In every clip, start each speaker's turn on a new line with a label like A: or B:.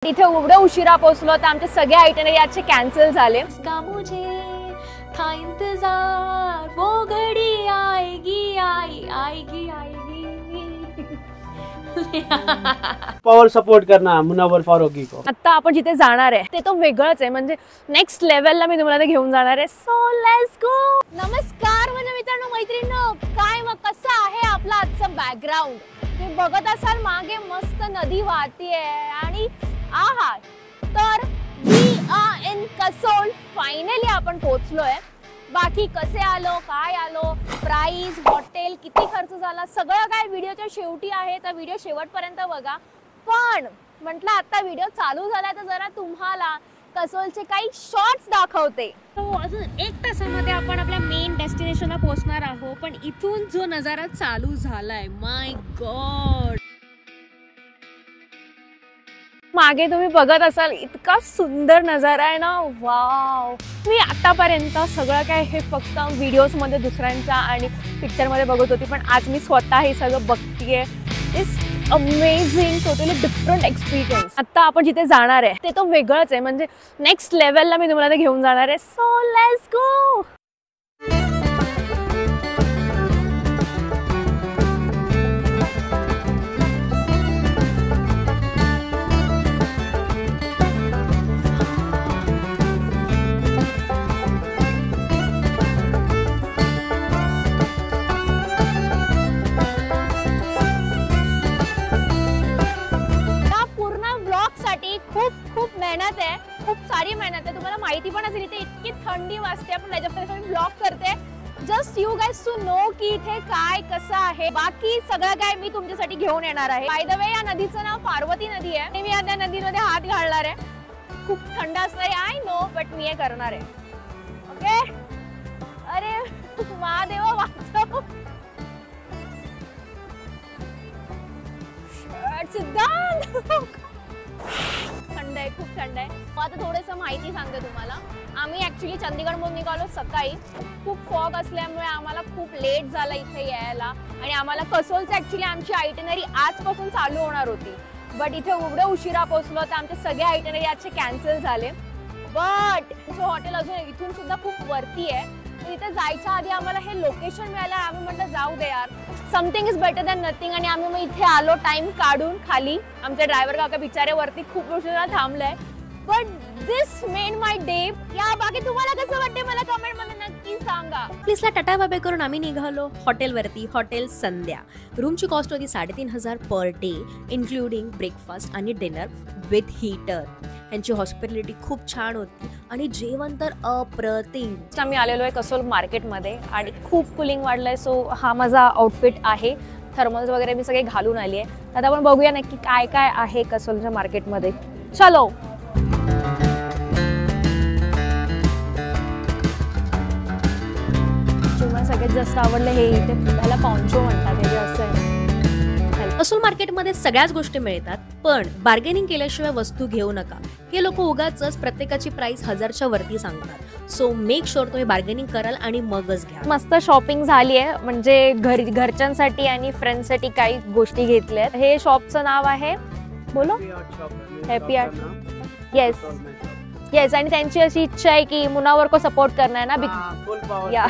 A: इथे एवढं उशिरा पोहोचलो तर आमचे सगळे आयटनरी आजचे कॅन्सल झाले।
B: इसका मुझे था इंतजार, वो घड़ी आएगी आएगी आएगी।
C: पावर सपोर्ट करना मुनव्वर फारूकी को।
A: आता आपण जिथे जाणार आहे ते तो वेगळंच आहे, म्हणजे नेक्स्ट लेवलला मी तुम्हाला घेऊन जाणार आहे। So let's go. नमस्कार माझ्या मित्रांनो मैत्रिणींनो, काय मग कसं आहे आपला आजचा बॅकग्राऊंड? तुम्ही बघत असाल मागे मस्त नदी वाहतीये आणि आहा, तर we are in Kasol. Finally आपण पोहोचलोय। बाकी कसे आलो, काय आलो, प्राइस, हॉटेल, किती खर्च झाला, सगळं काय व्हिडिओच्या शेवटी आहे, तर व्हिडिओ शेवटपर्यंत बघा। पण म्हटलं आता व्हिडिओ चालू झाला तर जरा तुम्हाला कसोलचे काही शॉट्स दाखवते। तो अजून 1 तासामध्ये आपण आपल्या मेन डेस्टिनेशनला पोहोचणार आहोत, पण इथून जो नजारा चालू झालाय, माय गॉड, मागे तुम्ही बघत असाल इतका सुंदर नजारा आहे ना, वाव। मी आतापर्यंत सगळं काय हे फक्त व्हिडिओज मध्ये दुसऱ्यांच्या आणि पिक्चर मध्ये बघत होती, पण आज मी स्वतः हे सगळं बघतीये। It's amazing, totally different experience. आता आपण जिथे जाणार आहे ते तो वेगळंच आहे, म्हणजे नेक्स्ट लेवलला मी तुम्हाला घेऊन जाणार आहे। So let's go. खूप खूप मेहनत आहे, खूप सारी मेहनत आहे। तुम्हाला माहिती पण असेल इथे इतकी थंडी वाजते, पण त्याच्यामध्ये मी ब्लॉग करते just you guys to know की इथे काय कसं आहे। बाकी सगळं काय मी तुमच्यासाठी घेऊन येणार आहे। बाय द वे या नदीचं नाव पार्वती नदी आहे आणि मी या नदीमध्ये हात घालणार आहे। खूप थंड असणार आहे, आय नो, बट मी हे करणार आहे। ओके, अरे महादेवा वाचव, सिद्धांत। थंड आहे, खूप थंड आहे। आता थोडंसं माहिती सांगते तुम्हाला। आम्ही ऍक्च्युली चंदीगडमधून निघालो सकाळी। खूप फॉग असल्यामुळे आम्हाला खूप लेट झाला इथे यायला आणि आम्हाला कसोलचं ऍक्च्युली आमची आयटनरी आजपासून चालू होणार होती, बट इथे एवढं उशिरा पोहोचलो तर आमचे सगळे आयटनरी आजचे कॅन्सल झाले। बट तुमचं हॉटेल अजून इथून सुद्धा खूप वरती आहे, तर इथे जायच्या आधी आम्हाला हे लोकेशन मिळालं। आम्ही म्हटलं जाऊ दे यार, something is better than nothing, आणि आम्ही मग इथे आलो टाइम काढून खाली। आमचे ड्रायव्हर काका बिचारे वरती खूप उशिरा थांबलाय, but this made my day. या बाकी तुम्हाला कसं वाटते मला कमेंट मध्ये नक्की सांगा।
B: प्लीजला टाटा बाबे करून आम्ही निघालो हॉटेलवरती। हॉटेल संध्या। रूमची कॉस्ट होती 3,500 पर डे, इन्क्लुडिंग ब्रेकफास्ट आणि डिनर विथ हीटर। यांची हॉस्पिटॅलिटी खूप छान होती आणि जेवण तर अप्रतिम।
A: आम्ही आलेलो आहे कसोल मार्केटमध्ये आणि खूप कुलिंग वाढलंय, सो हा माझा आउटफिट आहे। थर्मल्स वगैरे मी सगळे घालून आली आहे। आता आपण बघूया नक्की काय काय आहे कसोलच्या मार्केटमध्ये। चलो। तुम्हाला सगळ्यात जास्त आवडलं हे इथे त्याला पॉन्चो म्हणतात, हे जे असं आहे।
B: कसोल मार्केटमध्ये सगळ्याच गोष्टी मिळतात, पण बार्गेनिंग केल्याशिवाय वस्तू घेऊ नका। हे लोक उगाच प्रत्येकाची प्राइस 1000च्या वरती सांगतात, सो मेक शुअर तुम्ही बार्गेनिंग कराल आणि मगच घ्या।
A: मस्त शॉपिंग झाली आहे, म्हणजे घरच्यांसाठी आणि फ्रेंड्ससाठी काही गोष्टी घेतल्यात। हे शॉपचं नाव आहे, बोलो, हॅपी आर्ट। येस येस, आणि त्यांची अशी इच्छा आहे की मुनावर को सपोर्ट करना है ना, या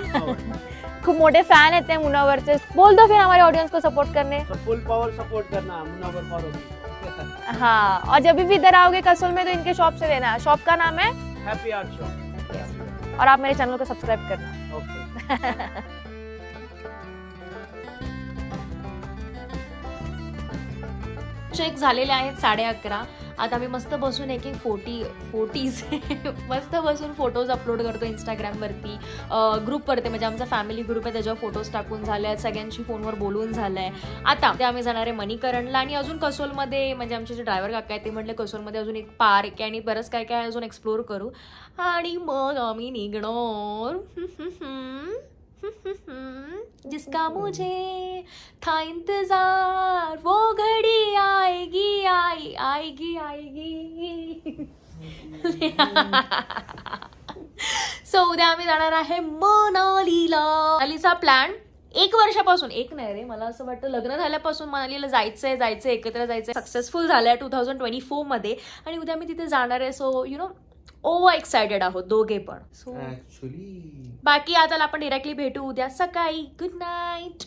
A: खूप मोठे फैन है मुनावर से। बोल दो फिर हमारे ऑडियंस को सपोर्ट करने।
C: फुल पावर सपोर्ट करना मुनव्वर फारूकी।
A: हाँ, और जब भी इधर आओगे कसोल में तो इनके शॉप से लेना। शॉप का नाम है
C: हैप्पी आर्ट शॉप,
A: और आप मेरे चैनल को सब्सक्राइब करना।
C: ओके।
B: चेक झालेले आहेत 11:30। आता आम्ही मस्त बसून एक फोटीज मस्त बसून फोटोज अपलोड करतो इंस्टाग्रामवरती, ग्रुपवरती, म्हणजे आमचा फॅमिली ग्रुप आहे त्याच्यावर फोटोज टाकून झाले आहेत, सगळ्यांशी फोनवर बोलून झालंय। आता ते आम्ही जाणार आहे मणीकरणला, आणि अजून कसोलमध्ये म्हणजे आमचे जे ड्रायव्हर काका आहेत ते म्हटले कसोलमध्ये अजून एक पार्क आहे आणि बरंच काय काय अजून एक्सप्लोर करू, आणि मग आम्ही निघणार। जिसका मुझे था इंतजार, वो घड़ी आएगी आएगी आएगी। सो उद्या आम्ही जाणार आहे मनालीला। मनालीचा प्लॅन 1 वर्षापासून, एक नाही रे, मला असं वाटतं लग्न झाल्यापासून मनालीला जायचंय एकत्र जायचंय. सक्सेसफुल झालंय 2024 मध्ये आणि उद्या मी तिथे जाणार आहे. So you know over excited आहोत दोघे पण. सो
D: ऍक्च्युली
B: बाकी आता आपण डिरेक्टली भेटू उद्या सकाळी. Good night.